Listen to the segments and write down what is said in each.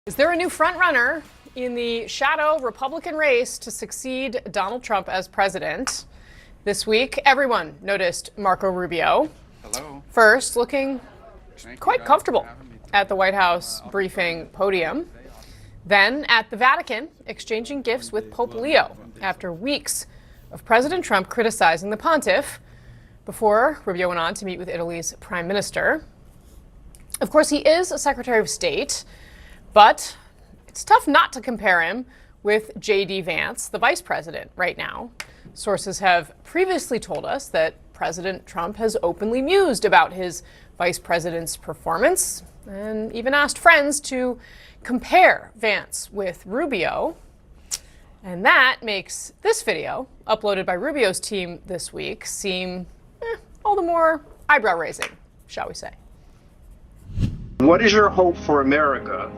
Is there a new frontrunner in the shadow Republican race to succeed Donald Trump as president? This week, everyone noticed Marco Rubio. Hello. First, looking quite comfortable at the White House briefing podium. Then at the Vatican, exchanging gifts with Pope Leo after weeks of President Trump criticizing the pontiff, before Rubio went on to meet with Italy's prime minister. Of course, he is a Secretary of State, but it's tough not to compare him with J.D. Vance, the vice president right now. Sources have previously told us that President Trump has openly mused about his vice president's performance and even asked friends to compare Vance with Rubio. And that makes this video, uploaded by Rubio's team this week, seem all the more eyebrow-raising, shall we say. What is your hope for America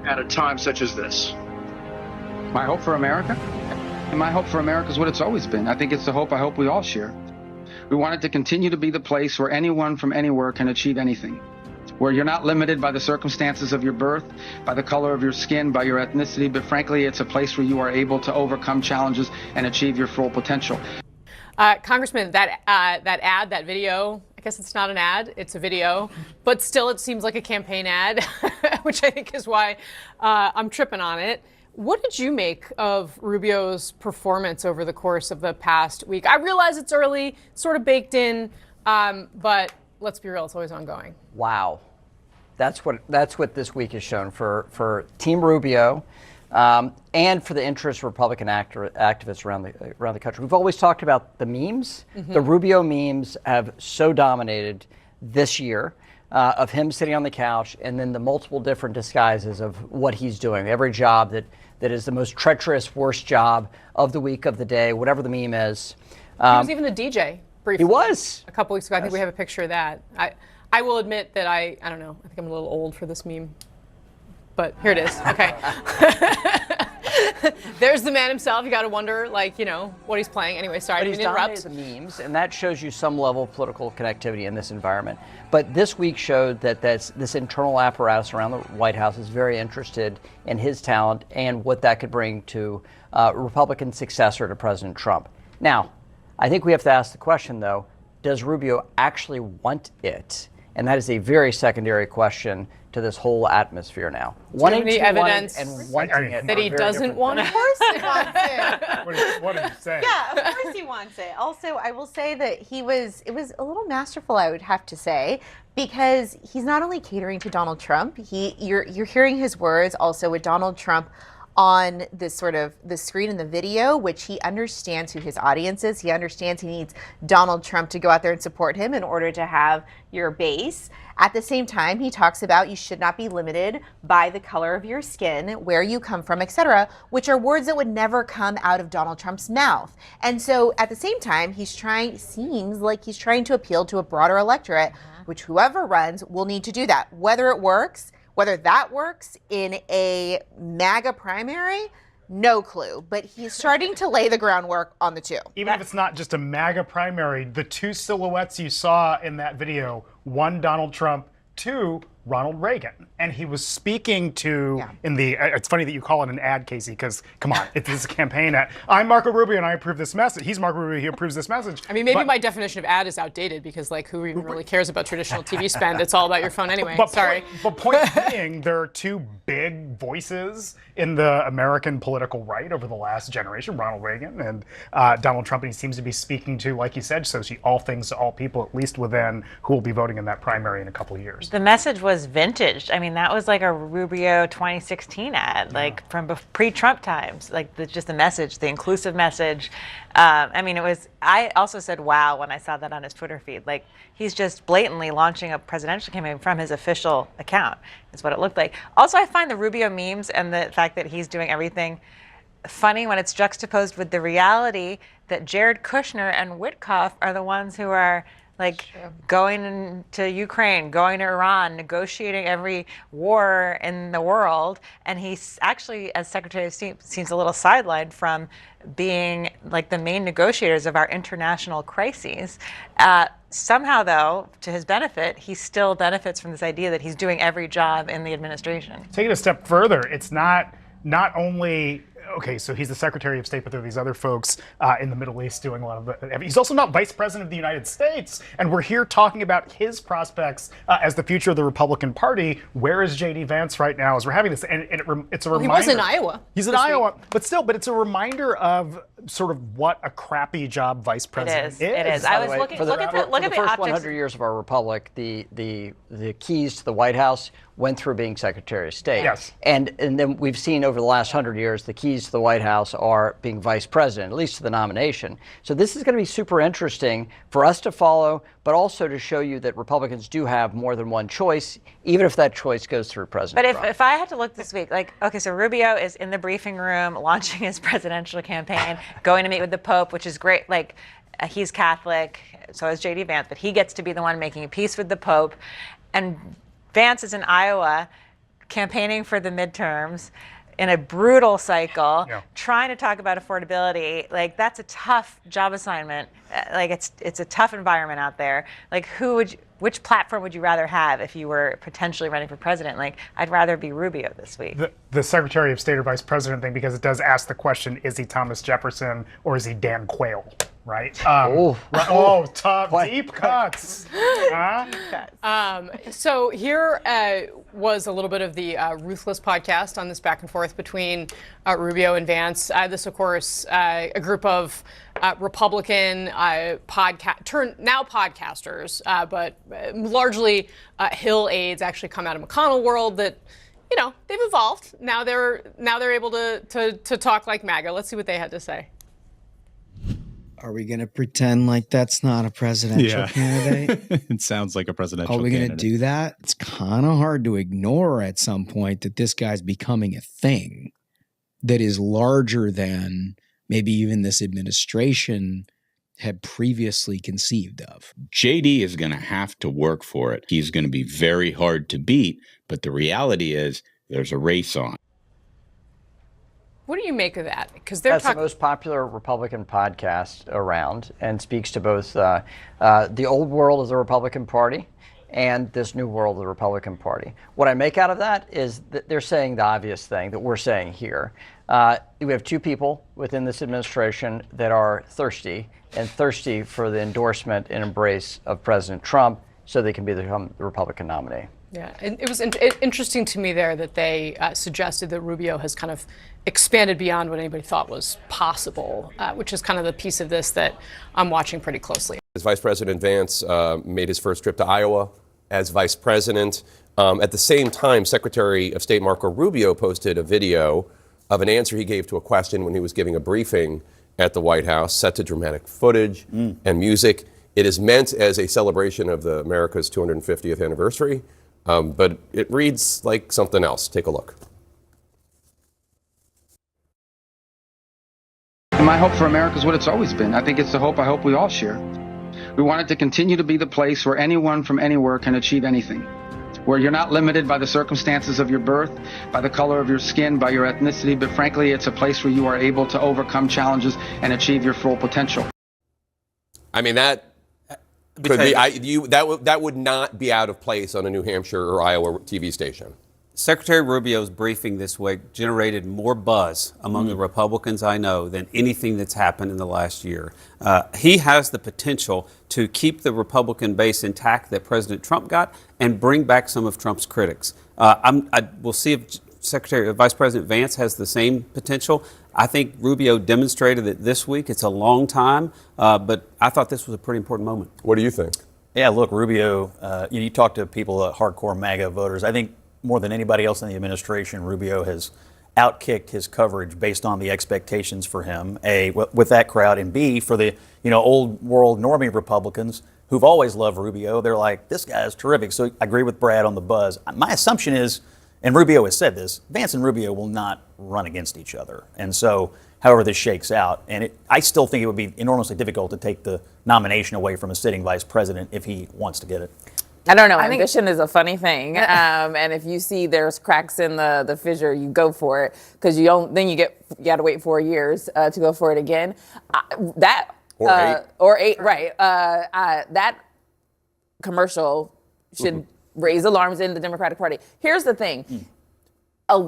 at a time such as this? My hope for America? And my hope for America is what it's always been. I think it's the hope I hope we all share. We want it to continue to be the place where anyone from anywhere can achieve anything, where you're not limited by the circumstances of your birth, by the color of your skin, by your ethnicity, but frankly, it's a place where you are able to overcome challenges and achieve your full potential. Congressman, that video, I guess it's not an ad, it's a video, but still it seems like a campaign ad, which I think is why I'm tripping on it. What did you make of Rubio's performance over the course of the past week? I realize it's early, sort of baked in, but let's be real, it's always ongoing. Wow. That's what this week has shown for Team Rubio and for the interest of Republican activists around the country. We've always talked about the memes. Mm-hmm. The Rubio memes have so dominated this year of him sitting on the couch and then the multiple different disguises of what he's doing. Every job that is the most treacherous, worst job of the week, of the day, whatever the meme is. He was even the DJ briefly. He was. A couple weeks ago. I think we have a picture of that. I will admit that I don't know. I think I'm a little old for this meme. But here it is. Okay. There's the man himself. You got to wonder, what he's playing. Anyway, sorry, I didn't interrupt. But he's dominated the memes, and that shows you some level of political connectivity in this environment. But this week showed that this internal apparatus around the White House is very interested in his talent and what that could bring to a Republican successor to President Trump. Now, I think we have to ask the question, though, does Rubio actually want it? And that is a very secondary question to this whole atmosphere now. Wanting any evidence and wanting it that he doesn't want it? Of course he wants it. What did you say? Yeah, of course he wants it. Also, I will say that it was a little masterful, I would have to say, because he's not only catering to Donald Trump, you're hearing his words also with Donald Trump on the screen in the video, which he understands who his audience is. He understands he needs Donald Trump to go out there and support him in order to have your base. At the same time, he talks about you should not be limited by the color of your skin, where you come from, etc., which are words that would never come out of Donald Trump's mouth. And so at the same time, seems like he's trying to appeal to a broader electorate, which whoever runs will need to do that. Whether that works in a MAGA primary, no clue. But he's starting to lay the groundwork on the two. Even if it's not just a MAGA primary, the two silhouettes you saw in that video, one Donald Trump, two Ronald Reagan. And he was speaking to, it's funny that you call it an ad, Kasie, because come on, this is a campaign ad. I'm Marco Rubio and I approve this message. He's Marco Rubio, he approves this message. I mean, maybe my definition of ad is outdated because who even really cares about traditional TV spend? It's all about your phone anyway. Sorry. But point being, there are two big voices in the American political right over the last generation, Ronald Reagan and Donald Trump, and he seems to be speaking to, like you said, Sochi, all things to all people, at least within who will be voting in that primary in a couple of years. The message was vintage. I mean, that was like a Rubio 2016 ad, from pre-Trump times, just the message, the inclusive message. I also said, wow, when I saw that on his Twitter feed. He's just blatantly launching a presidential campaign from his official account, is what it looked like. Also, I find the Rubio memes and the fact that he's doing everything funny when it's juxtaposed with the reality that Jared Kushner and Witkoff are the ones who are like going into Ukraine, going to Iran, negotiating every war in the world. And he's actually, as Secretary of State, seems a little sidelined from being like the main negotiators of our international crises. Somehow, though, to his benefit, he still benefits from this idea that he's doing every job in the administration. Take it a step further. It's not only, okay, so he's the Secretary of State, but there are these other folks in the Middle East doing a lot of the, he's also not Vice President of the United States. And we're here talking about his prospects as the future of the Republican Party. Where is J.D. Vance right now as we're having this? And it's a reminder. He was in Iowa. He's in Iowa, but it's a reminder of sort of what a crappy job Vice President is. It is. I was looking, look at the first optics. 100 years of our republic, the keys to the White House went through being Secretary of State. Yes. And then we've seen over the last 100 years, the keys to the White House are being Vice President, at least to the nomination. So this is going to be super interesting for us to follow, but also to show you that Republicans do have more than one choice, even if that choice goes through President But Trump. if I had to look this week, like, okay, so Rubio is in the briefing room launching his presidential campaign, going to meet with the Pope, which is great. Like, he's Catholic, so is J.D. Vance, but he gets to be the one making a peace with the Pope. And Vance is in Iowa campaigning for the midterms in a brutal cycle, trying to talk about affordability. Like, that's a tough job assignment. Like, it's a tough environment out there. Like, which platform would you rather have if you were potentially running for president? Like, I'd rather be Rubio this week. The Secretary of State or Vice President thing, because it does ask the question, is he Thomas Jefferson or is he Dan Quayle? Right? Tough, deep cuts. So here was a little bit of the Ruthless podcast on this back and forth between Rubio and Vance. This, of course, a group of Republican podcasters, but largely Hill aides actually come out of McConnell world that, you know, they've evolved. Now they're able to talk like MAGA. Let's see what they had to say. Are we going to pretend like that's not a presidential candidate? It sounds like a presidential candidate. Are we going to do that? It's kind of hard to ignore at some point that this guy's becoming a thing that is larger than maybe even this administration had previously conceived of. JD is going to have to work for it. He's going to be very hard to beat, but the reality is there's a race on. What do you make of that? Because that's the most popular Republican podcast around, and speaks to both the old world of the Republican Party and this new world of the Republican Party. What I make out of that is that they're saying the obvious thing that we're saying here. We have two people within this administration that are thirsty for the endorsement and embrace of President Trump so they can become the Republican nominee. Yeah, and it was interesting to me there that they suggested that Rubio has kind of expanded beyond what anybody thought was possible, which is kind of the piece of this that I'm watching pretty closely. As Vice President Vance made his first trip to Iowa as vice president. At the same time, Secretary of State Marco Rubio posted a video of an answer he gave to a question when he was giving a briefing at the White House, set to dramatic footage and music. It is meant as a celebration of America's 250th anniversary. But it reads like something else. Take a look. And my hope for America is what it's always been. I think it's the hope I hope we all share. We want it to continue to be the place where anyone from anywhere can achieve anything, where you're not limited by the circumstances of your birth, by the color of your skin, by your ethnicity, but frankly, it's a place where you are able to overcome challenges and achieve your full potential. I mean, that could be, that would not be out of place on a New Hampshire or Iowa TV station. Secretary Rubio's briefing this week generated more buzz among the Republicans I know than anything that's happened in the last year. He has the potential to keep the Republican base intact that President Trump got and bring back some of Trump's critics. We'll see if Vice President Vance has the same potential. I think Rubio demonstrated it this week. It's a long time, but I thought this was a pretty important moment. What do you think? Yeah, look, Rubio, you talk to people, hardcore MAGA voters. I think more than anybody else in the administration, Rubio has outkicked his coverage based on the expectations for him, A, with that crowd, and B, for the old world normie Republicans who've always loved Rubio. They're like, this guy's terrific. So I agree with Brad on the buzz. My assumption is, and Rubio has said this, Vance and Rubio will not run against each other. And so however this shakes out. And I still think it would be enormously difficult to take the nomination away from a sitting vice president if he wants to get it. I don't know. Ambition is a funny thing, and if you see there's cracks in the fissure, you go for it because you got to wait 4 years to go for it again. Or eight, right? That commercial should raise alarms in the Democratic Party. Here's the thing.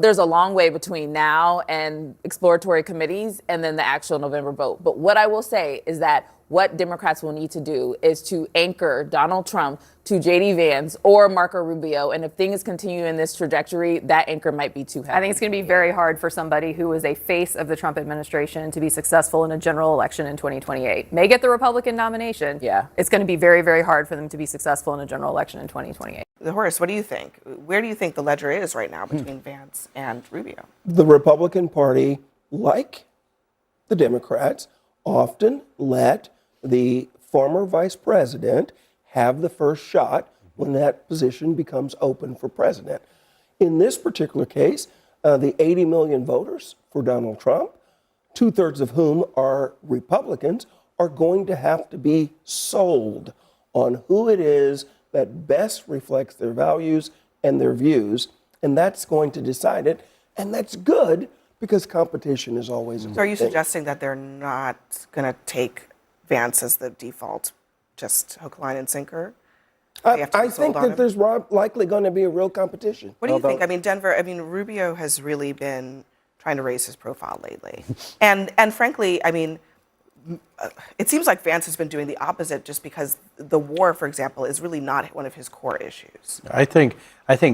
There's a long way between now and exploratory committees and then the actual November vote. But what I will say is that what Democrats will need to do is to anchor Donald Trump to J.D. Vance or Marco Rubio. And if things continue in this trajectory, that anchor might be too heavy. I think it's going to be very hard for somebody who is a face of the Trump administration to be successful in a general election in 2028. May get the Republican nomination. Yeah. It's going to be very, very hard for them to be successful in a general election in 2028. Horace, what do you think? Where do you think the ledger is right now between Vance and Rubio? The Republican Party, like the Democrats, often let the former vice president have the first shot when that position becomes open for president. In this particular case, the 80 million voters for Donald Trump, 2/3 of whom are Republicans, are going to have to be sold on who it is that best reflects their values and their views, and that's going to decide it, and that's good because competition is always a good So are you thing. suggesting that they're not going to take Vance as the default, just hook, line, and sinker? I think that there's likely going to be a real competition. What do you think? I mean, Rubio has really been trying to raise his profile lately. and frankly, I mean, it seems like Vance has been doing the opposite just because the war, for example, is really not one of his core issues. I think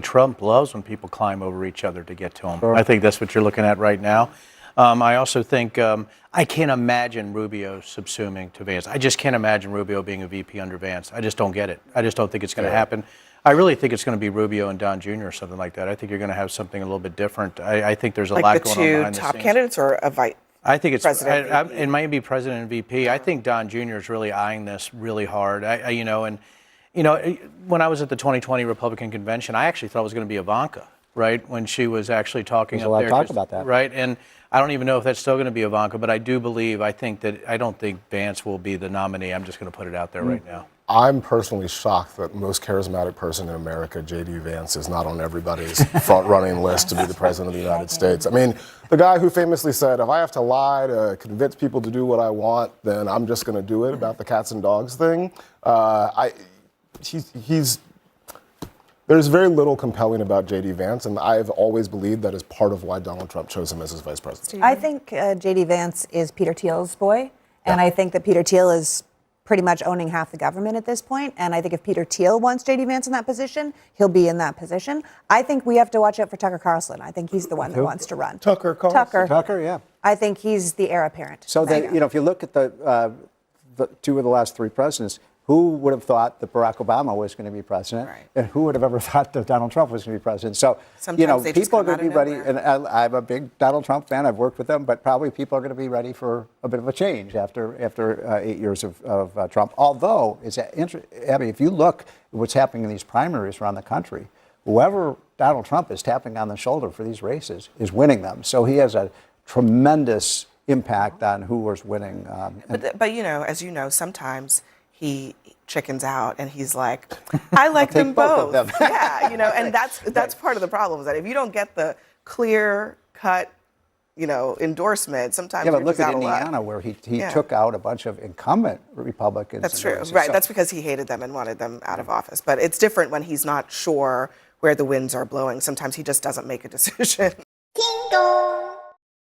Trump loves when people climb over each other to get to him. Sure. I think that's what you're looking at right now. I also think I can't imagine Rubio subsuming to Vance. I just can't imagine Rubio being a VP under Vance. I just don't get it. I just don't think it's going to happen. I really think it's going to be Rubio and Don Jr. or something like that. I think you're going to have something a little bit different. I think there's a lot going on behind the scenes. Like the two top candidates or a vice? I think it might be president and VP. I think Don Jr. is really eyeing this really hard. When I was at the 2020 Republican convention, I actually thought it was going to be Ivanka, right? When she was actually talking There's up a lot there. of talk about that. Right, and I don't even know if that's still going to be Ivanka, but I don't think Vance will be the nominee. I'm just going to put it out there right now. I'm personally shocked that most charismatic person in America, J.D. Vance, is not on everybody's front-running list to be the president of the United States. I mean, the guy who famously said, if I have to lie to convince people to do what I want, then I'm just going to do it, about the cats and dogs thing. There's very little compelling about J.D. Vance, and I've always believed that is part of why Donald Trump chose him as his vice president. I think J.D. Vance is Peter Thiel's boy, and I think that Peter Thiel is pretty much owning half the government at this point, and I think if Peter Thiel wants J.D. Vance in that position, he'll be in that position. I think we have to watch out for Tucker Carlson. I think he's the one that wants to run. Tucker Carlson. Tucker, yeah. I think he's the heir apparent. So then, if you look at the two of the last three presidents, who would have thought that Barack Obama was going to be president? Right. And who would have ever thought that Donald Trump was going to be president? So, sometimes people are going to be ready. And I'm a big Donald Trump fan. I've worked with them, but probably people are going to be ready for a bit of a change after 8 years of Trump. Although, Abby, if you look at what's happening in these primaries around the country, whoever Donald Trump is tapping on the shoulder for these races is winning them. So he has a tremendous impact on who is winning. But as you know, sometimes he chickens out and he's like, I like them both. Yeah, and that's part of the problem is that if you don't get the clear cut, endorsement, sometimes but you're look just at out of luck. Indiana where he took out a bunch of incumbent Republicans. That's true, right? That's because he hated them and wanted them out of office. But it's different when he's not sure where the winds are blowing. Sometimes he just doesn't make a decision.